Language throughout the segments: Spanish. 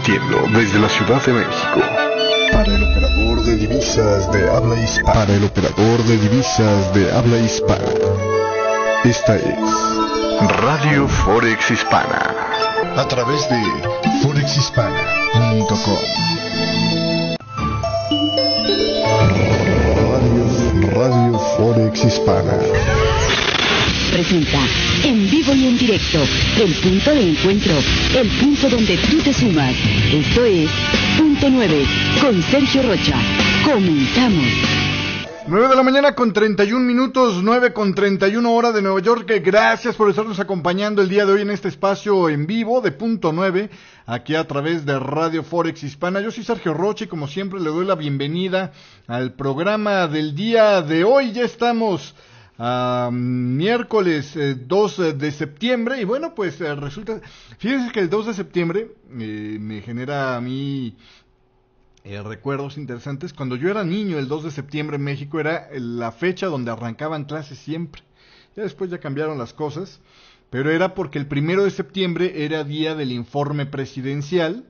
transmitiendo desde la Ciudad de México. Para el operador de divisas de habla hispana. Para el operador de divisas de habla hispana. Esta es Radio Forex Hispana. A través de forexhispana.com. Radio Forex Hispana presenta en vivo y en directo el punto de encuentro, el punto donde tú te sumas. Esto es Punto 9 con Sergio Rocha. Comenzamos. 9 de la mañana con 31 minutos, 9 con 31 hora de Nueva York. Gracias por estarnos acompañando el día de hoy en este espacio en vivo de Punto 9, aquí a través de Radio Forex Hispana. Yo soy Sergio Rocha y como siempre le doy la bienvenida al programa del día de hoy. Ya estamos a miércoles 2 de septiembre y bueno, pues resulta, fíjense que el 2 de septiembre me genera a mí recuerdos interesantes. Cuando yo era niño, el 2 de septiembre en México era la fecha donde arrancaban clases siempre. Ya después ya cambiaron las cosas, pero era porque el 1 de septiembre era día del informe presidencial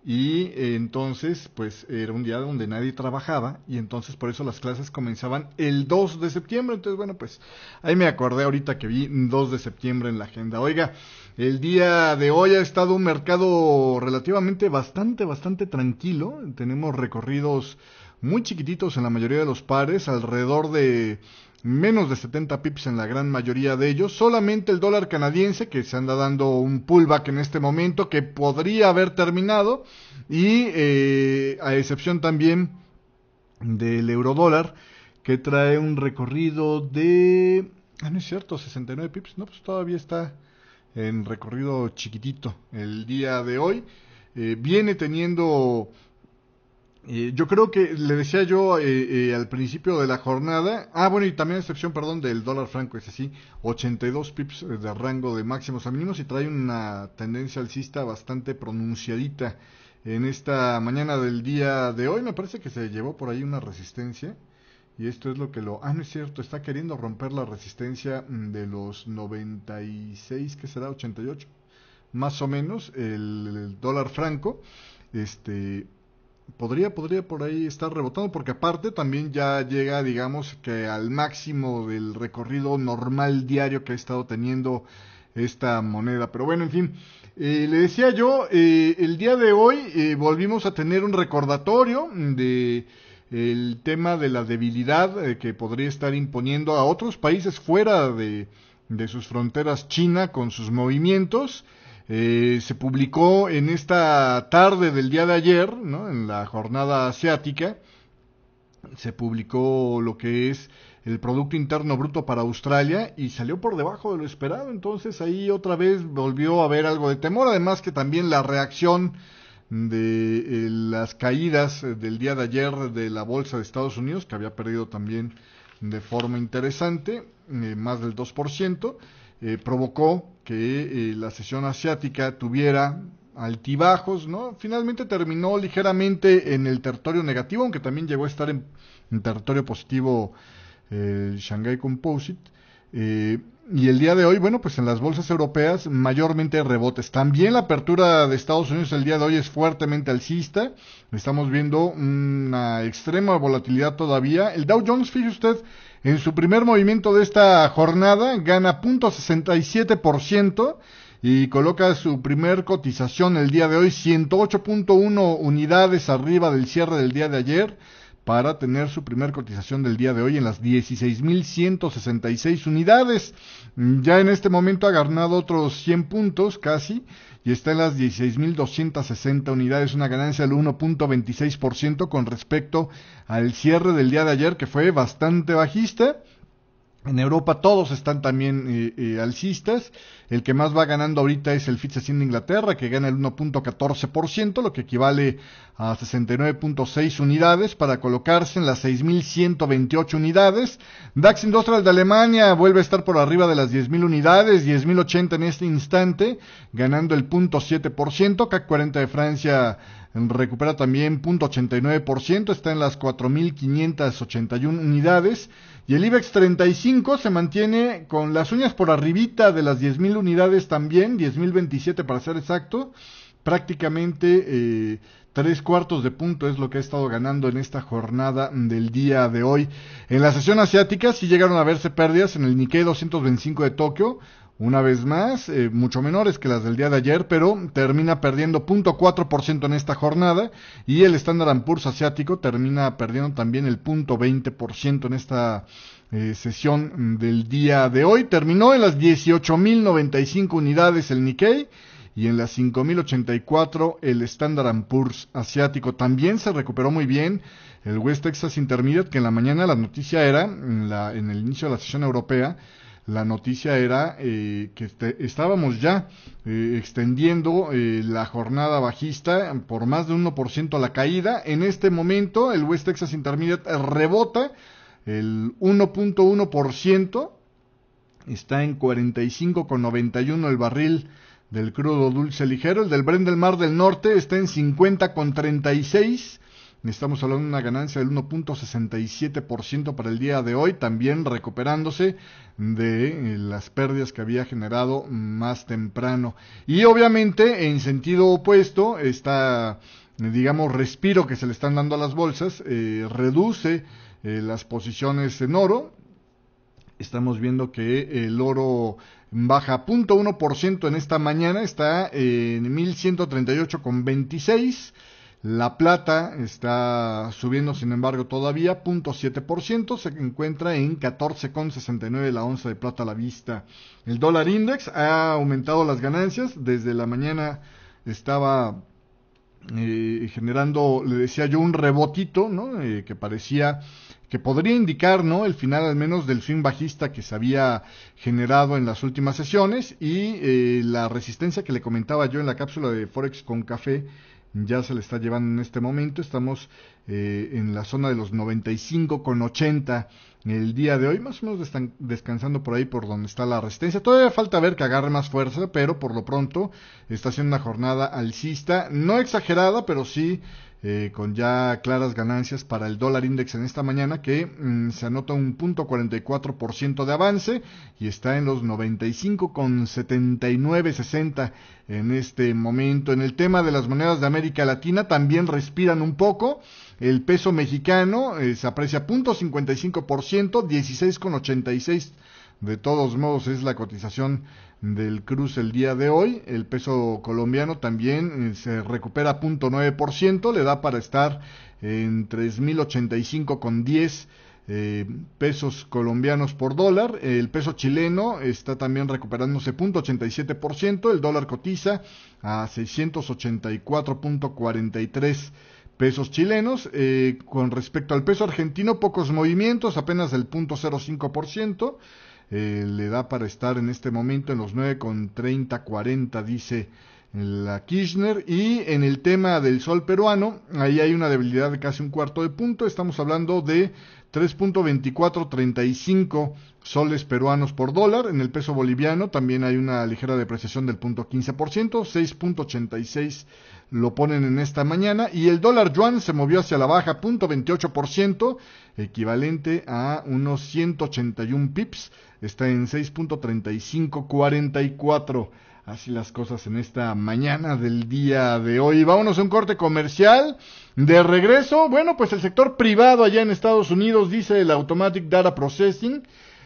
y entonces pues era un día donde nadie trabajaba y entonces por eso las clases comenzaban el 2 de septiembre. Entonces bueno, pues ahí me acordé ahorita que vi 2 de septiembre en la agenda. Oiga, el día de hoy ha estado un mercado relativamente bastante tranquilo. Tenemos recorridos muy chiquititos en la mayoría de los pares, alrededor de menos de 70 pips en la gran mayoría de ellos. Solamente el dólar canadiense, que se anda dando un pullback en este momento, que podría haber terminado, y a excepción también del eurodólar, que trae un recorrido de... no es cierto, 69 pips, no, pues todavía está en recorrido chiquitito el día de hoy. Viene teniendo... yo creo que le decía yo al principio de la jornada, bueno, y también a excepción, perdón, del dólar franco, es así, 82 pips de rango de máximos a mínimos y trae una tendencia alcista bastante pronunciadita en esta mañana del día de hoy. Me parece que se llevó por ahí una resistencia y esto es lo que lo... no es cierto, está queriendo romper la resistencia de los 96, ¿qué será? 88, más o menos, el dólar franco, podría por ahí estar rebotando, porque aparte también ya llega, digamos, que al máximo del recorrido normal diario que ha estado teniendo esta moneda. Pero bueno, en fin, le decía yo, el día de hoy volvimos a tener un recordatorio de el tema de la debilidad que podría estar imponiendo a otros países fuera de sus fronteras China con sus movimientos. Se publicó en esta tarde del día de ayer, ¿no? En la jornada asiática, se publicó lo que es el Producto Interno Bruto para Australia y salió por debajo de lo esperado. Entonces ahí otra vez volvió a haber algo de temor, además que también la reacción de las caídas del día de ayer de la bolsa de Estados Unidos, que había perdido también de forma interesante, más del 2%, provocó que la sesión asiática tuviera altibajos, ¿no? Finalmente terminó ligeramente en el territorio negativo, aunque también llegó a estar en territorio positivo Shanghai Composite. Y el día de hoy, bueno, pues en las bolsas europeas mayormente rebotes. También la apertura de Estados Unidos el día de hoy es fuertemente alcista. Estamos viendo una extrema volatilidad todavía. El Dow Jones, fíjese usted, en su primer movimiento de esta jornada gana 0.67% y coloca su primer cotización el día de hoy 108.1 unidades arriba del cierre del día de ayer, para tener su primer cotización del día de hoy en las 16.166 unidades. Ya en este momento ha ganado otros 100 puntos casi y está en las 16.260 unidades, una ganancia del 1.26% con respecto al cierre del día de ayer, que fue bastante bajista. En Europa todos están también alcistas. El que más va ganando ahorita es el FTSE 100 de Inglaterra, que gana el 1.14%, lo que equivale a 69.6 unidades para colocarse en las 6.128 unidades. DAX Industrial de Alemania vuelve a estar por arriba de las 10.000 unidades, 10.080 en este instante, ganando el 0.7%. CAC 40 de Francia recupera también 0.89%, está en las 4.581 unidades. Y el IBEX 35 se mantiene con las uñas por arribita de las 10.000 unidades también, 10.027 para ser exacto, prácticamente 3/4 de punto es lo que ha estado ganando en esta jornada del día de hoy. En la sesión asiática sí llegaron a verse pérdidas en el Nikkei 225 de Tokio, una vez más, mucho menores que las del día de ayer, pero termina perdiendo 0.4% en esta jornada, y el Standard & Poor's asiático termina perdiendo también el 0.20% en esta sesión del día de hoy. Terminó en las 18.095 unidades el Nikkei, y en las 5.084 el Standard & Poor's asiático. También se recuperó muy bien el West Texas Intermediate, que en la mañana la noticia era, en el inicio de la sesión europea, la noticia era que estábamos ya extendiendo la jornada bajista por más de 1% la caída. En este momento el West Texas Intermediate rebota el 1.1%, está en 45,91 el barril del crudo dulce ligero. El del Brent del Mar del Norte está en 50,36. Estamos hablando de una ganancia del 1.67% para el día de hoy, también recuperándose de las pérdidas que había generado más temprano. Y obviamente en sentido opuesto, esta, digamos, respiro que se le están dando a las bolsas, reduce las posiciones en oro. Estamos viendo que el oro baja 0.1% en esta mañana, está en 1138,26. La plata está subiendo, sin embargo, todavía 0.7%, se encuentra en 14,69 la onza de plata a la vista. El dólar index ha aumentado las ganancias, desde la mañana estaba generando, le decía yo, un rebotito, ¿no? Que parecía que podría indicar, ¿no?, el final al menos del swing bajista que se había generado en las últimas sesiones, y la resistencia que le comentaba yo en la cápsula de Forex con café ya se le está llevando en este momento. Estamos en la zona de los 95,80 el día de hoy, más o menos están descansando por ahí por donde está la resistencia. Todavía falta ver que agarre más fuerza, pero por lo pronto está siendo una jornada alcista, no exagerada, pero sí con ya claras ganancias para el dólar index en esta mañana, que se anota un 0.44% de avance y está en los 95,7960 en este momento. En el tema de las monedas de América Latina también respiran un poco. El peso mexicano se aprecia 0.55%, 16,86. De todos modos es la cotización del cruce el día de hoy. El peso colombiano también se recupera 0.9%, le da para estar en 3.085,10 pesos colombianos por dólar. El peso chileno está también recuperándose 0.87%, el dólar cotiza a 684,43 pesos chilenos. Con respecto al peso argentino, pocos movimientos, apenas del 0.05%. Le da para estar en este momento en los 9,3040, dice la Kirchner. Y en el tema del sol peruano, ahí hay una debilidad de casi 1/4 punto. Estamos hablando de 3.2435 soles peruanos por dólar. En el peso boliviano también hay una ligera depreciación del 0.15%, 6.86 lo ponen en esta mañana. Y el dólar yuan se movió hacia la baja 0.28%, equivalente a unos 181 pips, está en 6.3544. Así las cosas en esta mañana del día de hoy. Vámonos a un corte comercial. De regreso, bueno, pues el sector privado allá en Estados Unidos, dice el Automatic Data Processing,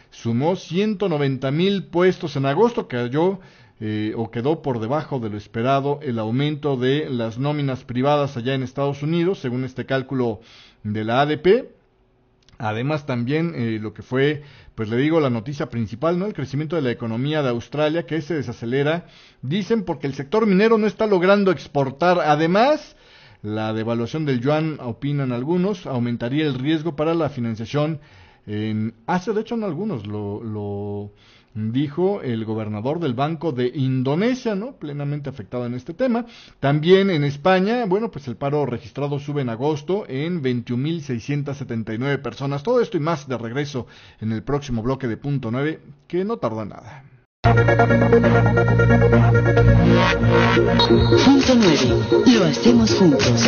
sumó 190,000 puestos en agosto, quedó por debajo de lo esperado el aumento de las nóminas privadas allá en Estados Unidos, según este cálculo de la ADP. Además también lo que fue, pues le digo, la noticia principal, ¿no? El crecimiento de la economía de Australia, que se desacelera, dicen, porque el sector minero no está logrando exportar. Además, la devaluación del yuan, opinan algunos, aumentaría el riesgo para la financiación en Asia. De hecho, no algunos, lo dijo el gobernador del Banco de Indonesia, ¿no?, plenamente afectado en este tema. También en España, bueno, pues el paro registrado sube en agosto en 21,679 personas. Todo esto y más de regreso en el próximo bloque de Punto 9, que no tarda nada. Punto 9. Lo hacemos juntos.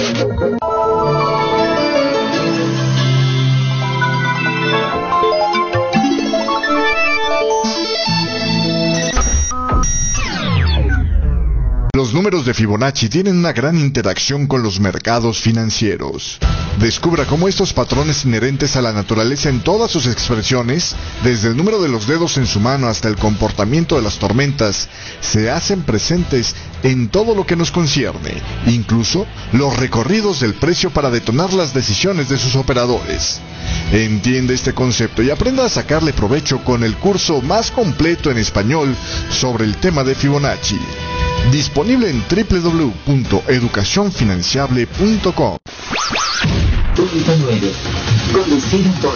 Los números de Fibonacci tienen una gran interacción con los mercados financieros. Descubra cómo estos patrones inherentes a la naturaleza en todas sus expresiones, desde el número de los dedos en su mano hasta el comportamiento de las tormentas, se hacen presentes en todo lo que nos concierne, incluso los recorridos del precio para detonar las decisiones de sus operadores. Entiende este concepto y aprenda a sacarle provecho con el curso más completo en español sobre el tema de Fibonacci. Disponible en www.educacionfinanciable.com. Punto 9. Conducido por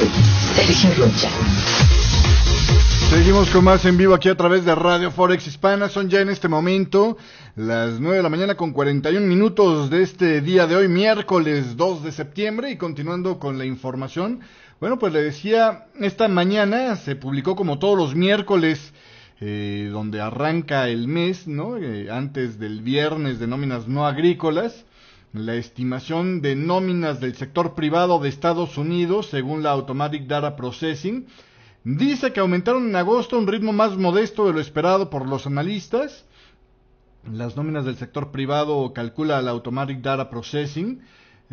Sergio Rocha. Seguimos con más en vivo aquí a través de Radio Forex Hispana. Son ya en este momento las 9 de la mañana con 41 minutos de este día de hoy, miércoles 2 de septiembre. Y continuando con la información, bueno, pues le decía, esta mañana se publicó como todos los miércoles, donde arranca el mes, ¿no? Antes del viernes de nóminas no agrícolas, la estimación de nóminas del sector privado de Estados Unidos, según la Automatic Data Processing, dice que aumentaron en agosto a un ritmo más modesto de lo esperado por los analistas. Las nóminas del sector privado, calcula la Automatic Data Processing,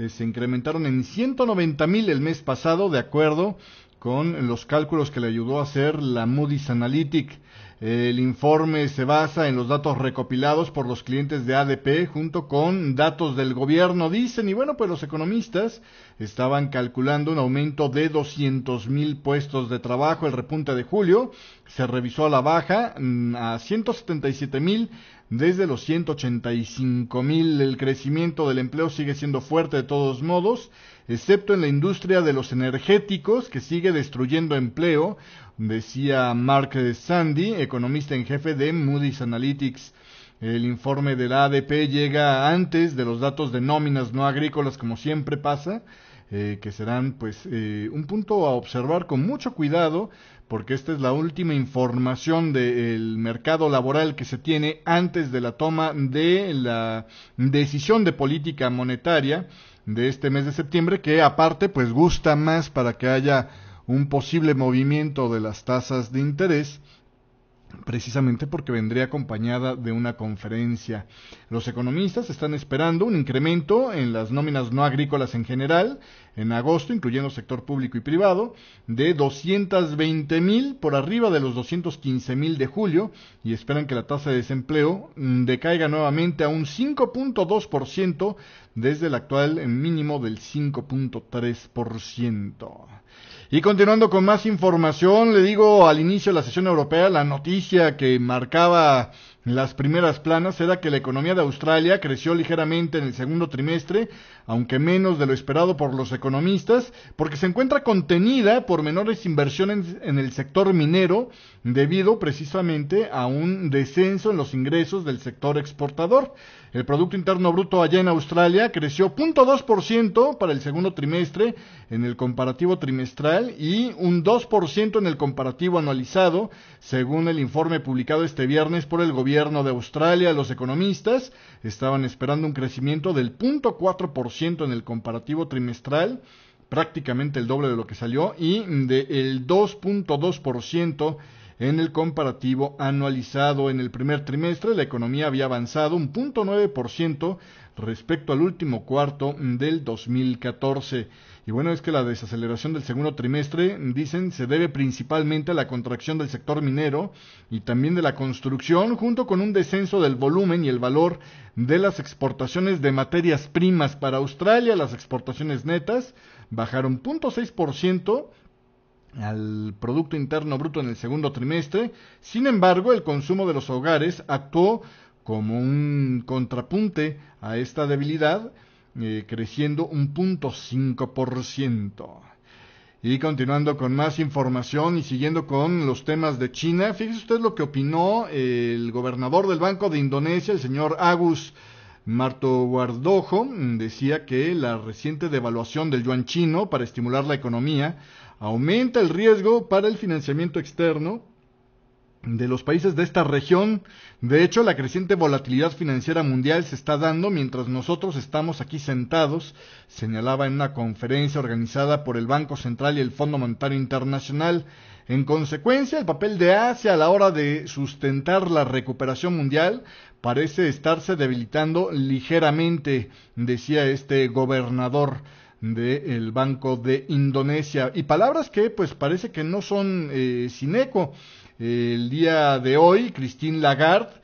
se incrementaron en 190,000 el mes pasado, de acuerdo con los cálculos que le ayudó a hacer la Moody's Analytics. El informe se basa en los datos recopilados por los clientes de ADP junto con datos del gobierno, dicen, y bueno, pues los economistas estaban calculando un aumento de 200,000 puestos de trabajo. El repunte de julio se revisó a la baja a 177,000 desde los 185,000. El crecimiento del empleo sigue siendo fuerte de todos modos, excepto en la industria de los energéticos, que sigue destruyendo empleo, decía Mark Sandy, economista en jefe de Moody's Analytics. El informe de la ADP llega antes de los datos de nóminas no agrícolas, como siempre pasa, que serán pues un punto a observar con mucho cuidado, porque esta es la última información del mercado laboral que se tiene antes de la toma de la decisión de política monetaria de este mes de septiembre, que aparte pues gusta más para que haya un posible movimiento de las tasas de interés, precisamente porque vendría acompañada de una conferencia. Los economistas están esperando un incremento en las nóminas no agrícolas en general en agosto, incluyendo sector público y privado, de 220,000 por arriba de los 215,000 de julio, y esperan que la tasa de desempleo decaiga nuevamente a un 5.2% desde el actual mínimo del 5.3%. Y continuando con más información, le digo, al inicio de la sesión europea, la noticia que marcaba las primeras planas era que la economía de Australia creció ligeramente en el segundo trimestre, aunque menos de lo esperado por los economistas, porque se encuentra contenida por menores inversiones en el sector minero, debido precisamente a un descenso en los ingresos del sector exportador. El Producto Interno Bruto allá en Australia creció 0.2% para el segundo trimestre en el comparativo trimestral y un 2% en el comparativo anualizado, según el informe publicado este viernes por el gobierno de Australia. Los economistas estaban esperando un crecimiento del 0.4% en el comparativo trimestral, prácticamente el doble de lo que salió, y del 2.2% en el comparativo anualizado. En el primer trimestre la economía había avanzado un 0.9% respecto al último cuarto del 2014. Y bueno, es que la desaceleración del segundo trimestre, dicen, se debe principalmente a la contracción del sector minero y también de la construcción, junto con un descenso del volumen y el valor de las exportaciones de materias primas. Para Australia, las exportaciones netas bajaron 0.6% al Producto Interno Bruto en el segundo trimestre. Sin embargo, el consumo de los hogares actuó como un contrapunte a esta debilidad, creciendo un 0.5%. Y continuando con más información y siguiendo con los temas de China, fíjese usted lo que opinó el gobernador del Banco de Indonesia, el señor Agus Martowardojo. Decía que la reciente devaluación del yuan chino para estimular la economía aumenta el riesgo para el financiamiento externo de los países de esta región. De hecho, la creciente volatilidad financiera mundial se está dando mientras nosotros estamos aquí sentados, señalaba en una conferencia organizada por el Banco Central y el Fondo Monetario Internacional. En consecuencia, el papel de Asia a la hora de sustentar la recuperación mundial parece estarse debilitando ligeramente, decía este gobernador del Banco de Indonesia. Y palabras que pues parece que no son sin eco. El día de hoy, Christine Lagarde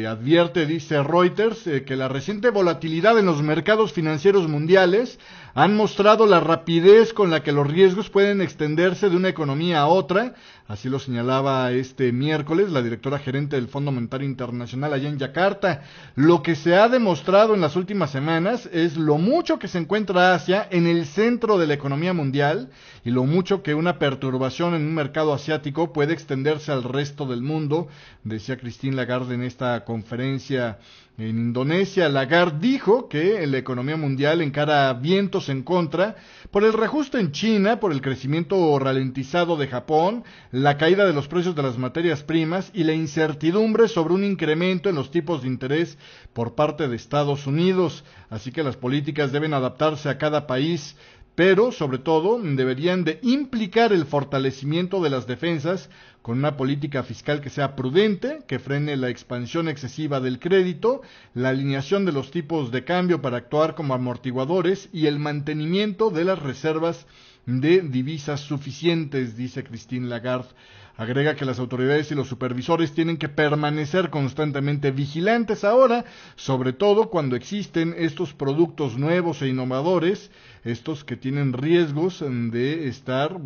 advierte, dice Reuters, que la reciente volatilidad en los mercados financieros mundiales han mostrado la rapidez con la que los riesgos pueden extenderse de una economía a otra. Así lo señalaba este miércoles la directora gerente del Fondo Monetario Internacional allá en Yakarta. Lo que se ha demostrado en las últimas semanas es lo mucho que se encuentra Asia en el centro de la economía mundial y lo mucho que una perturbación en un mercado asiático puede extenderse al resto del mundo, decía Christine Lagarde en esta conferencia en Indonesia. Lagarde dijo que la economía mundial encara vientos en contra por el reajuste en China, por el crecimiento ralentizado de Japón, la caída de los precios de las materias primas y la incertidumbre sobre un incremento en los tipos de interés por parte de Estados Unidos. Así que las políticas deben adaptarse a cada país, pero sobre todo deberían de implicar el fortalecimiento de las defensas con una política fiscal que sea prudente, que frene la expansión excesiva del crédito, la alineación de los tipos de cambio para actuar como amortiguadores y el mantenimiento de las reservas de divisas suficientes, dice Christine Lagarde. Agrega que las autoridades y los supervisores tienen que permanecer constantemente vigilantes ahora, sobre todo cuando existen estos productos nuevos e innovadores, estos que tienen riesgos de estar,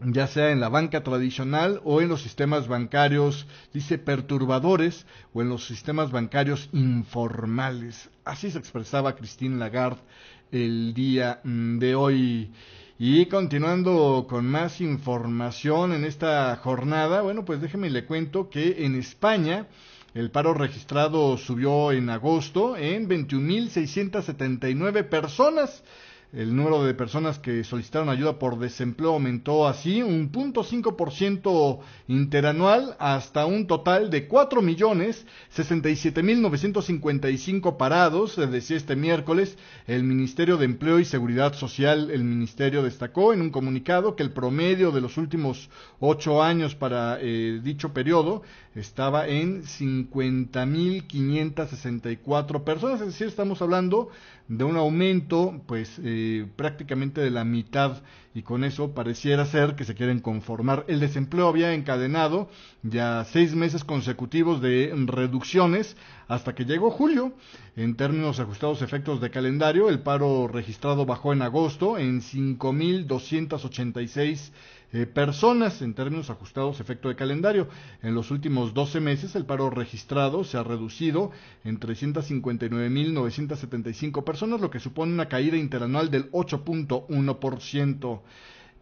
ya sea en la banca tradicional o en los sistemas bancarios, dice, perturbadores, o en los sistemas bancarios informales. Así se expresaba Christine Lagarde el día de hoy. Y continuando con más información en esta jornada, déjeme le cuento que en España el paro registrado subió en agosto en 21.679 personas. El número de personas que solicitaron ayuda por desempleo aumentó así un 0.5% interanual hasta un total de 4.067.955 parados, decía este miércoles el Ministerio de Empleo y Seguridad Social. El ministerio destacó en un comunicado que el promedio de los últimos 8 años para dicho periodo estaba en 50.564 personas, es decir, estamos hablando de un aumento prácticamente de la mitad, y con eso pareciera ser que se quieren conformar. El desempleo había encadenado ya 6 meses consecutivos de reducciones hasta que llegó julio. En términos ajustados efectos de calendario, el paro registrado bajó en agosto en 5.286 personas en términos ajustados efecto de calendario. En los últimos 12 meses el paro registrado se ha reducido en 359.975 personas, lo que supone una caída interanual del 8.1%.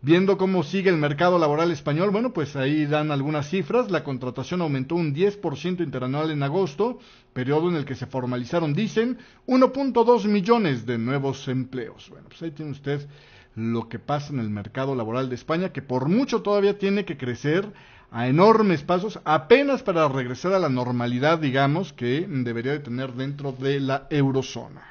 Viendo cómo sigue el mercado laboral español, ahí dan algunas cifras. La contratación aumentó un 10% interanual en agosto, periodo en el que se formalizaron, dicen, 1.2 millones de nuevos empleos. Ahí tiene usted lo que pasa en el mercado laboral de España, que por mucho todavía tiene que crecer a enormes pasos, apenas para regresar a la normalidad, digamos, que debería de tener dentro de la eurozona.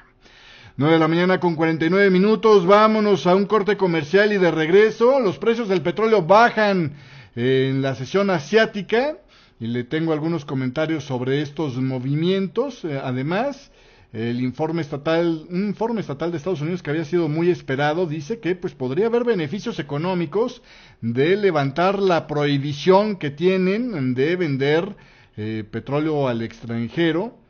9 de la mañana con 49 minutos, vámonos a un corte comercial y de regreso. Los precios del petróleo bajan en la sesión asiática y le tengo algunos comentarios sobre estos movimientos. Además, un informe estatal de Estados Unidos que había sido muy esperado dice que podría haber beneficios económicos de levantar la prohibición que tienen de vender petróleo al extranjero,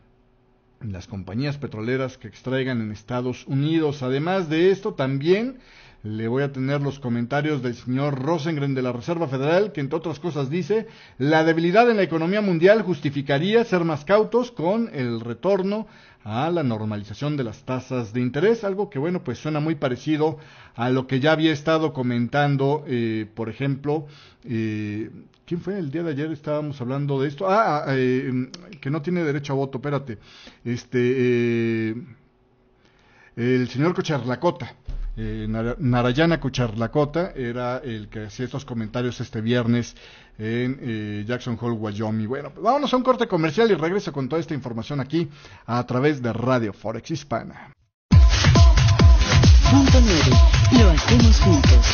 las compañías petroleras que extraigan en Estados Unidos. Además de esto, también le voy a tener los comentarios del señor Rosengren de la Reserva Federal, que entre otras cosas dice: la debilidad en la economía mundial justificaría ser más cautos con el retorno a la normalización de las tasas de interés, algo que suena muy parecido a lo que ya había estado comentando, por ejemplo, ¿quién fue? El día de ayer estábamos hablando de esto, que no tiene derecho a voto, espérate, el señor Cocharlacota, Narayana Cocharlacota, era el que hacía estos comentarios este viernes en Jackson Hole, Wyoming. Vámonos a un corte comercial y regreso con toda esta información aquí a través de Radio Forex Hispana. Punto 9. Lo hacemos juntos.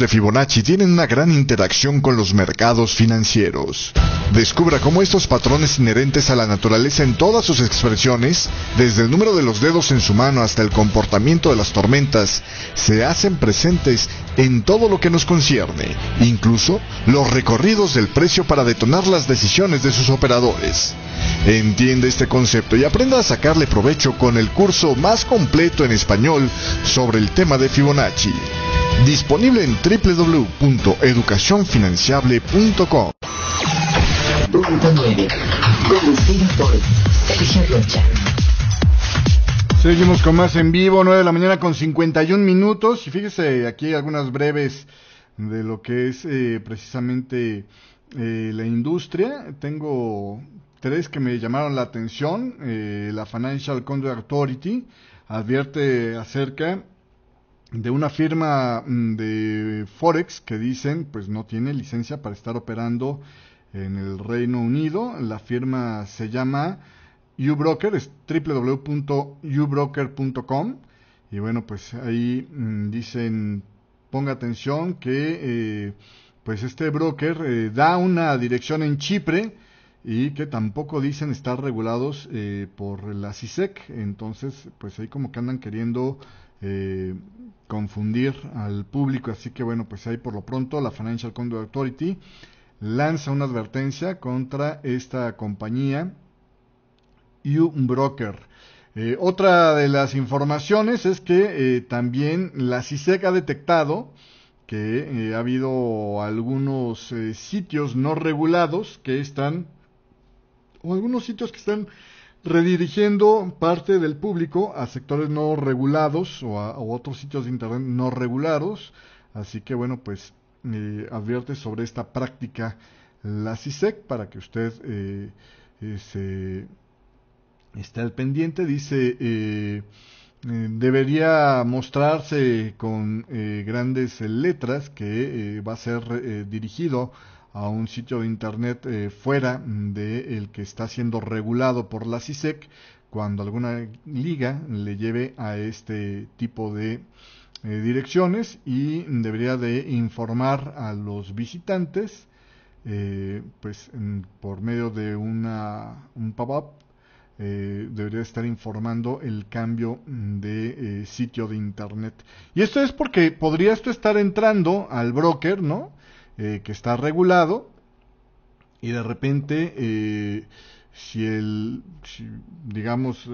de Fibonacci tienen una gran interacción con los mercados financieros. Descubra cómo estos patrones inherentes a la naturaleza en todas sus expresiones, desde el número de los dedos en su mano hasta el comportamiento de las tormentas, se hacen presentes en todo lo que nos concierne, incluso los recorridos del precio para detonar las decisiones de sus operadores. Entiende este concepto y aprenda a sacarle provecho con el curso más completo en español sobre el tema de Fibonacci. Disponible en www.educacionfinanciable.com. Punto 9. Conducido por Sergio Rocha. Seguimos con más en vivo, 9 de la mañana con 51 minutos. Y fíjese aquí algunas breves de lo que es precisamente la industria. Tengo 3 que me llamaron la atención. La Financial Conduct Authority advierte acerca de una firma de Forex que dicen pues no tiene licencia para estar operando en el Reino Unido. La firma se llama uBroker, es www.ubroker.com, y bueno, pues ahí dicen, ponga atención que pues este broker da una dirección en Chipre y que tampoco dicen estar regulados por la CISEC. Entonces pues ahí como que andan queriendo confundir al público, así que bueno, pues ahí por lo pronto la Financial Conduct Authority lanza una advertencia contra esta compañía uBroker. Otra de las informaciones es que también la CISEC ha detectado que ha habido algunos sitios no regulados que están, o algunos sitios que están redirigiendo parte del público a sectores no regulados o a otros sitios de internet no regulados. Así que bueno, pues advierte sobre esta práctica la CISEC para que usted esté al pendiente. Dice debería mostrarse con grandes letras que va a ser dirigido a un sitio de internet fuera de el que está siendo regulado por la CISEC cuando alguna liga le lleve a este tipo de direcciones, y debería de informar a los visitantes pues por medio de un pop-up. Debería estar informando el cambio de sitio de internet. Y esto es porque podría esto estar entrando al broker, ¿no? Que está regulado, y de repente si digamos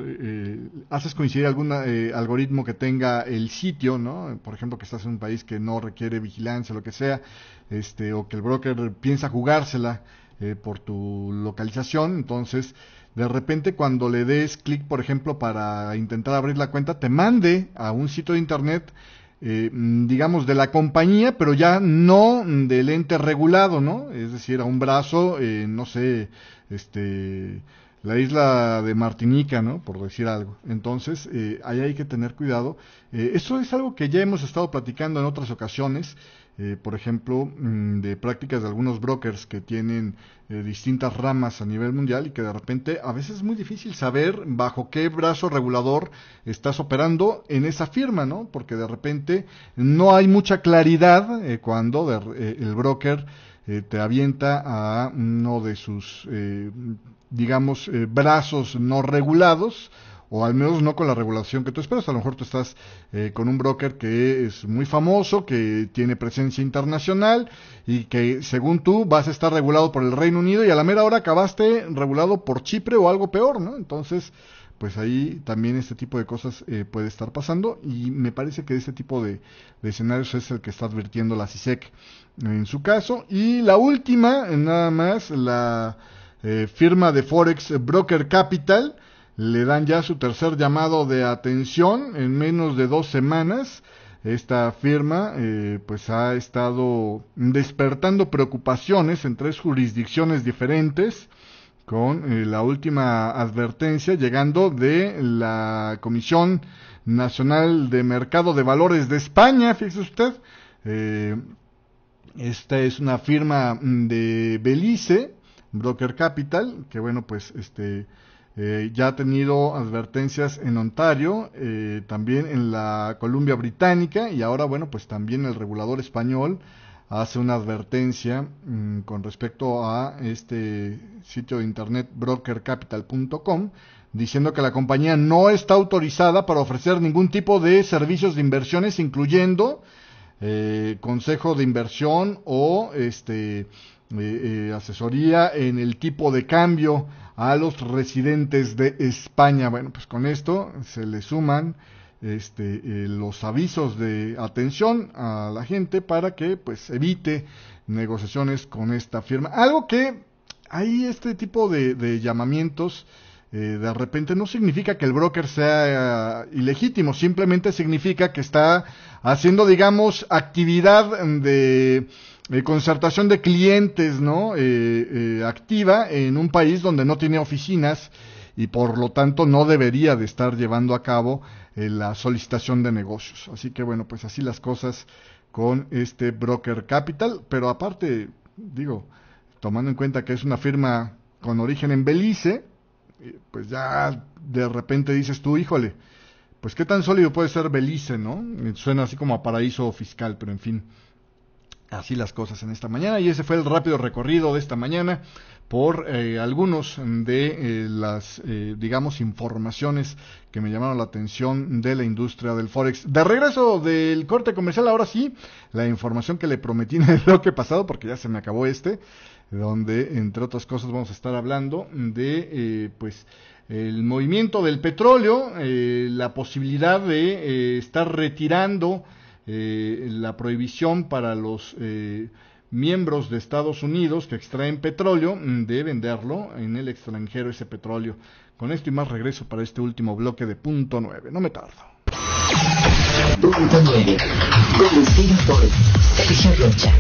haces coincidir algún algoritmo que tenga el sitio, ¿no? Por ejemplo, que estás en un país que no requiere vigilancia, lo que sea, o que el broker piensa jugársela por tu localización. Entonces de repente cuando le des clic, por ejemplo, para intentar abrir la cuenta, te mande a un sitio de internet digamos de la compañía, pero ya no del ente regulado, ¿no? Es decir, a un brazo, no sé, la isla de Martinica, ¿no? Por decir algo. Entonces, ahí hay que tener cuidado. Eso es algo que ya hemos estado platicando en otras ocasiones, por ejemplo, de prácticas de algunos brokers que tienen distintas ramas a nivel mundial, y que de repente a veces es muy difícil saber bajo qué brazo regulador estás operando en esa firma, ¿no? Porque de repente no hay mucha claridad cuando el broker te avienta a uno de sus, digamos, brazos no regulados, o al menos no con la regulación que tú esperas. A lo mejor tú estás con un broker que es muy famoso, que tiene presencia internacional, y que según tú vas a estar regulado por el Reino Unido, y a la mera hora acabaste regulado por Chipre o algo peor, ¿no? Entonces, pues ahí también este tipo de cosas puede estar pasando, y me parece que este tipo de escenarios es el que está advirtiendo la CISEC en su caso. Y la última, nada más, la firma de Forex Broker Capital, le dan ya su tercer llamado de atención en menos de 2 semanas. Esta firma pues ha estado despertando preocupaciones en 3 jurisdicciones diferentes, con la última advertencia llegando de la Comisión Nacional de Mercado de Valores de España. Fíjese usted, esta es una firma de Belice, Broker Capital, que bueno, pues ya ha tenido advertencias en Ontario, también en la Columbia Británica, y ahora, bueno, pues también el regulador español hace una advertencia con respecto a este sitio de internet brokercapital.com, diciendo que la compañía no está autorizada para ofrecer ningún tipo de servicios de inversiones, incluyendo consejo de inversión o asesoría en el tipo de cambio a los residentes de España. Bueno, pues con esto se le suman los avisos de atención a la gente para que pues evite negociaciones con esta firma. Algo que hay este tipo de llamamientos de repente no significa que el broker sea ilegítimo, simplemente significa que está haciendo, digamos, actividad de concertación de clientes, ¿no? Activa en un país donde no tiene oficinas y por lo tanto no debería de estar llevando a cabo la solicitación de negocios. Así que bueno, pues así las cosas con este Broker Capital, pero aparte, digo, tomando en cuenta que es una firma con origen en Belice, pues ya de repente dices tú, híjole, pues qué tan sólido puede ser Belice, ¿no? Suena así como a paraíso fiscal, pero en fin, así las cosas en esta mañana, y ese fue el rápido recorrido de esta mañana por algunos de las, digamos, informaciones que me llamaron la atención de la industria del Forex. De regreso del corte comercial, ahora sí, la información que le prometí en el bloque pasado, porque ya se me acabó donde, entre otras cosas, vamos a estar hablando de, pues, el movimiento del petróleo, la posibilidad de estar retirando la prohibición para los miembros de Estados Unidos que extraen petróleo de venderlo en el extranjero ese petróleo. Con esto y más regreso para este último bloque de Punto 9. No me tardo. Punto 9. Conducido por Sergio Rocha.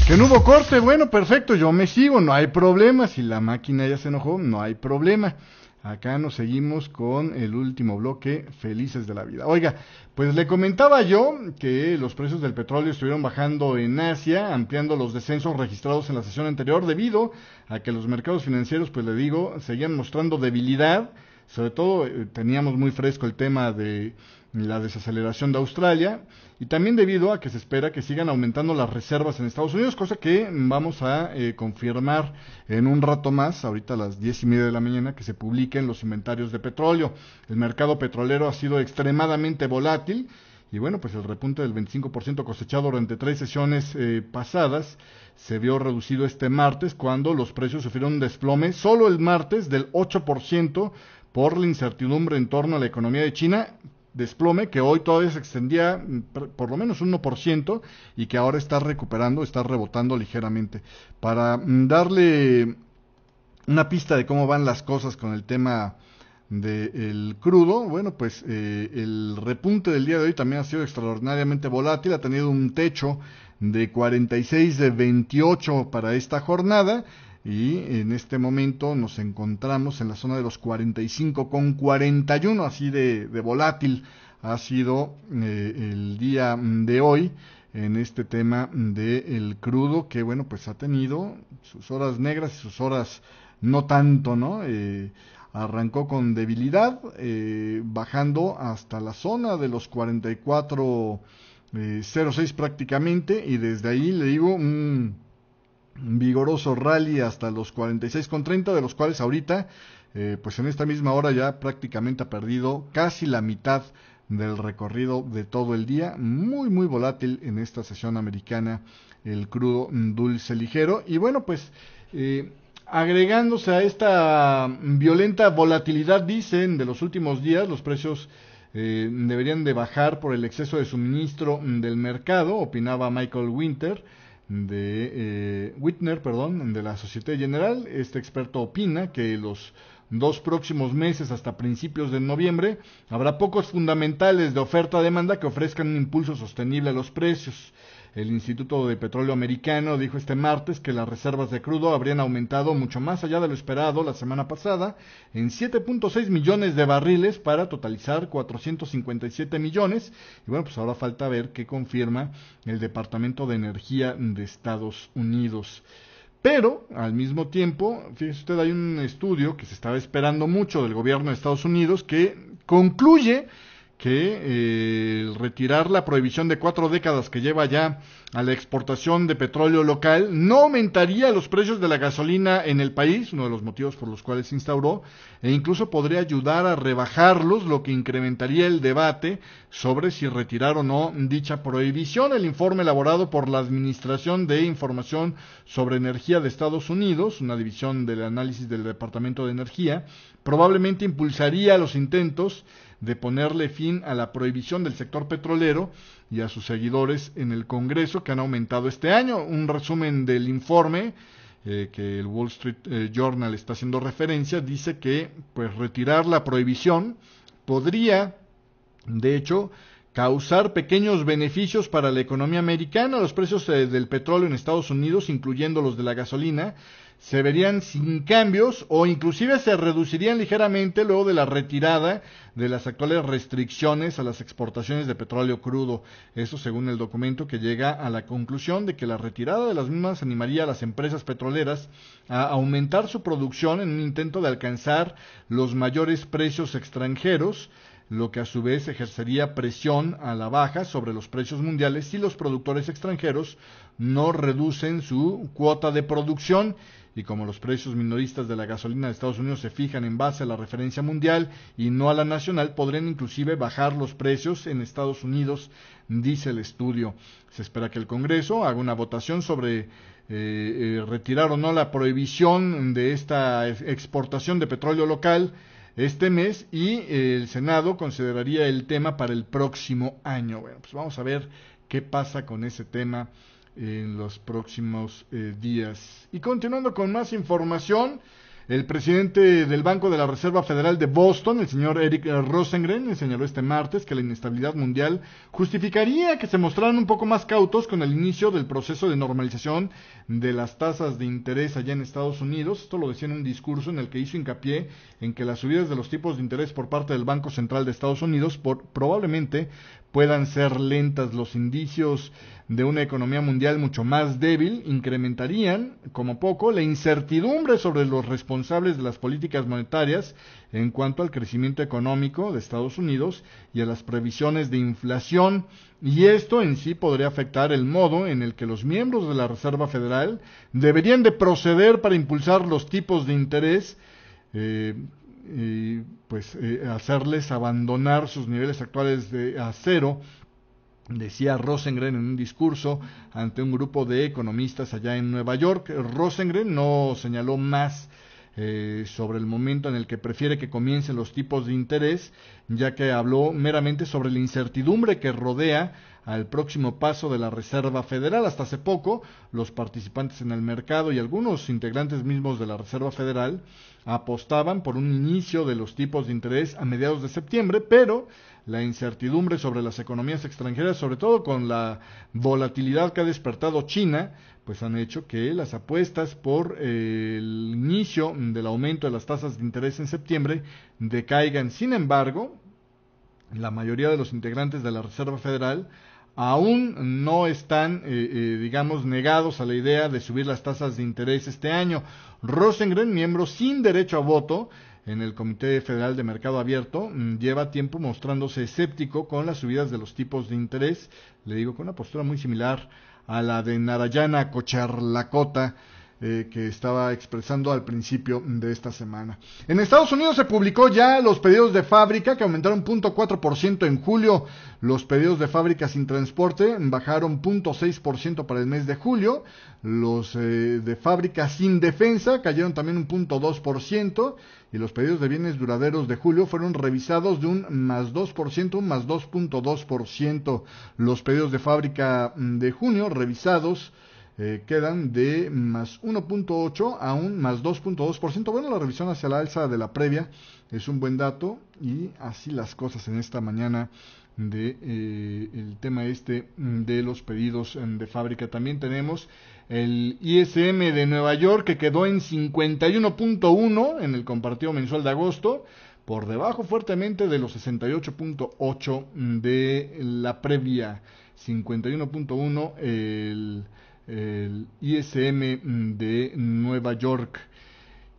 Que no hubo corte, bueno, perfecto, yo me sigo, no hay problema. Si la máquina ya se enojó, no hay problema. Acá nos seguimos con el último bloque, felices de la vida. Oiga, pues le comentaba yo que los precios del petróleo estuvieron bajando en Asia, ampliando los descensos registrados en la sesión anterior, debido a que los mercados financieros, pues le digo, seguían mostrando debilidad. Sobre todo teníamos muy fresco el tema de la desaceleración de Australia, y también debido a que se espera que sigan aumentando las reservas en Estados Unidos, cosa que vamos a confirmar en un rato más, ahorita a las 10:30 de la mañana, que se publiquen los inventarios de petróleo. El mercado petrolero ha sido extremadamente volátil, y bueno, pues el repunte del 25% cosechado durante 3 sesiones pasadas se vio reducido este martes, cuando los precios sufrieron un desplome solo el martes del 8% por la incertidumbre en torno a la economía de China, desplome que hoy todavía se extendía por lo menos un 1% y que ahora está recuperando, está rebotando ligeramente. Para darle una pista de cómo van las cosas con el tema del crudo, bueno, pues el repunte del día de hoy también ha sido extraordinariamente volátil, ha tenido un techo de 46 de 28 para esta jornada, y en este momento nos encontramos en la zona de los 45,41, así de volátil ha sido el día de hoy en este tema del crudo, que bueno, pues ha tenido sus horas negras y sus horas no tanto, ¿no? Arrancó con debilidad, bajando hasta la zona de los 44.06 prácticamente, y desde ahí le digo un vigoroso rally hasta los 46,30, de los cuales ahorita, pues en esta misma hora ya prácticamente ha perdido casi la mitad del recorrido de todo el día. Muy muy volátil en esta sesión americana el crudo dulce ligero, y bueno, pues agregándose a esta violenta volatilidad, dicen, de los últimos días, los precios deberían de bajar por el exceso de suministro del mercado, opinaba Michael Whitner, de la Societe General. Este experto opina que los 2 próximos meses, hasta principios de noviembre, habrá pocos fundamentales de oferta-demanda que ofrezcan un impulso sostenible a los precios. El Instituto de Petróleo Americano dijo este martes que las reservas de crudo habrían aumentado mucho más allá de lo esperado la semana pasada, en 7.6 millones de barriles para totalizar 457 millones. Y bueno, pues ahora falta ver qué confirma el Departamento de Energía de Estados Unidos. Pero, al mismo tiempo, fíjese usted, hay un estudio que se estaba esperando mucho del gobierno de Estados Unidos que concluye que retirar la prohibición de 4 décadas que lleva ya a la exportación de petróleo local no aumentaría los precios de la gasolina en el país, uno de los motivos por los cuales se instauró, e incluso podría ayudar a rebajarlos, lo que incrementaría el debate sobre si retirar o no dicha prohibición. El informe elaborado por la Administración de Información sobre Energía de Estados Unidos, una división del análisis del Departamento de Energía, probablemente impulsaría los intentos de ponerle fin a la prohibición del sector petrolero y a sus seguidores en el Congreso, que han aumentado este año. Un resumen del informe que el Wall Street Journal está haciendo referencia dice que pues retirar la prohibición podría, de hecho, causar pequeños beneficios para la economía americana. Los precios del petróleo en Estados Unidos, incluyendo los de la gasolina, se verían sin cambios o inclusive se reducirían ligeramente luego de la retirada de las actuales restricciones a las exportaciones de petróleo crudo. Eso según el documento, que llega a la conclusión de que la retirada de las mismas animaría a las empresas petroleras a aumentar su producción en un intento de alcanzar los mayores precios extranjeros, lo que a su vez ejercería presión a la baja sobre los precios mundiales si los productores extranjeros no reducen su cuota de producción. Y como los precios minoristas de la gasolina de Estados Unidos se fijan en base a la referencia mundial y no a la nacional, podrían inclusive bajar los precios en Estados Unidos, dice el estudio. Se espera que el Congreso haga una votación sobre retirar o no la prohibición de esta exportación de petróleo local este mes, y el Senado consideraría el tema para el próximo año. Bueno, pues vamos a ver qué pasa con ese tema en los próximos días. Y continuando con más información, el presidente del Banco de la Reserva Federal de Boston, el señor Eric Rosengren, señaló este martes que la inestabilidad mundial justificaría que se mostraran un poco más cautos con el inicio del proceso de normalización de las tasas de interés allá en Estados Unidos. Esto lo decía en un discurso en el que hizo hincapié en que las subidas de los tipos de interés por parte del Banco Central de Estados Unidos probablemente puedan ser lentas. Los indicios de una economía mundial mucho más débil incrementarían, como poco, la incertidumbre sobre los responsables de las políticas monetarias en cuanto al crecimiento económico de Estados Unidos y a las previsiones de inflación, y esto en sí podría afectar el modo en el que los miembros de la Reserva Federal deberían de proceder para impulsar los tipos de interés, hacerles abandonar sus niveles actuales a cero, decía Rosengren en un discurso ante un grupo de economistas allá en Nueva York. Rosengren no señaló más sobre el momento en el que prefiere que comiencen los tipos de interés, ya que habló meramente sobre la incertidumbre que rodea al próximo paso de la Reserva Federal. Hasta hace poco, los participantes en el mercado y algunos integrantes mismos de la Reserva Federal apostaban por un inicio de los tipos de interés a mediados de septiembre, pero la incertidumbre sobre las economías extranjeras, sobre todo con la volatilidad que ha despertado China, pues han hecho que las apuestas por el inicio del aumento de las tasas de interés en septiembre decaigan. Sin embargo, la mayoría de los integrantes de la Reserva Federal aún no están, negados a la idea de subir las tasas de interés este año. Rosengren, miembro sin derecho a voto en el Comité Federal de Mercado Abierto, lleva tiempo mostrándose escéptico con las subidas de los tipos de interés, con una postura muy similar a la de Narayana Kocherlakota, que estaba expresando al principio de esta semana. En Estados Unidos se publicó ya los pedidos de fábrica, que aumentaron 0.4% en julio. Los pedidos de fábrica sin transporte bajaron 0.6% para el mes de julio. Los de fábrica sin defensa cayeron también un 0.2%. Y los pedidos de bienes duraderos de julio fueron revisados de un más 2%, un más 2.2%. Los pedidos de fábrica de junio revisados quedan de más 1.8 a un más 2.2%. Bueno, la revisión hacia la alza de la previa es un buen dato, y así las cosas en esta mañana de el tema de los pedidos de fábrica. También tenemos el ISM de Nueva York, que quedó en 51.1 en el comparativo mensual de agosto, por debajo fuertemente de los 68.8 de la previa. 51.1 el el ISM de Nueva York.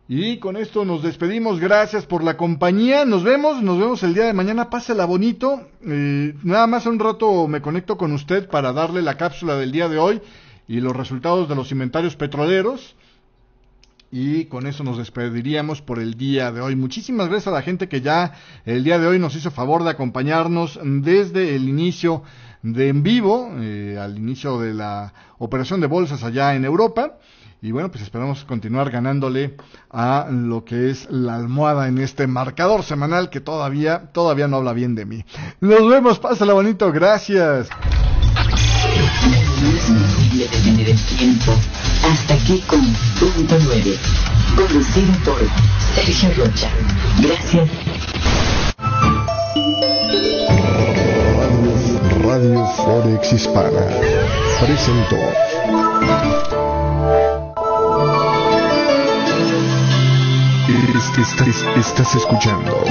Y con esto nos despedimos, gracias por la compañía, nos vemos el día de mañana, pásela bonito, nada más un rato me conecto con usted para darle la cápsula del día de hoy y los resultados de los inventarios petroleros, y con eso nos despediríamos por el día de hoy. Muchísimas gracias a la gente que ya el día de hoy nos hizo favor de acompañarnos desde el inicio de En Vivo, al inicio de la operación de bolsas allá en Europa. Y bueno, pues esperamos continuar ganándole a lo que es la almohada en este marcador semanal que todavía no habla bien de mí. Nos vemos, pásala bonito, gracias. No es posible detener el tiempo. Hasta aquí con Punto 9, conducido por Sergio Rocha. Gracias. Radio Forex Hispana presentó Estás escuchando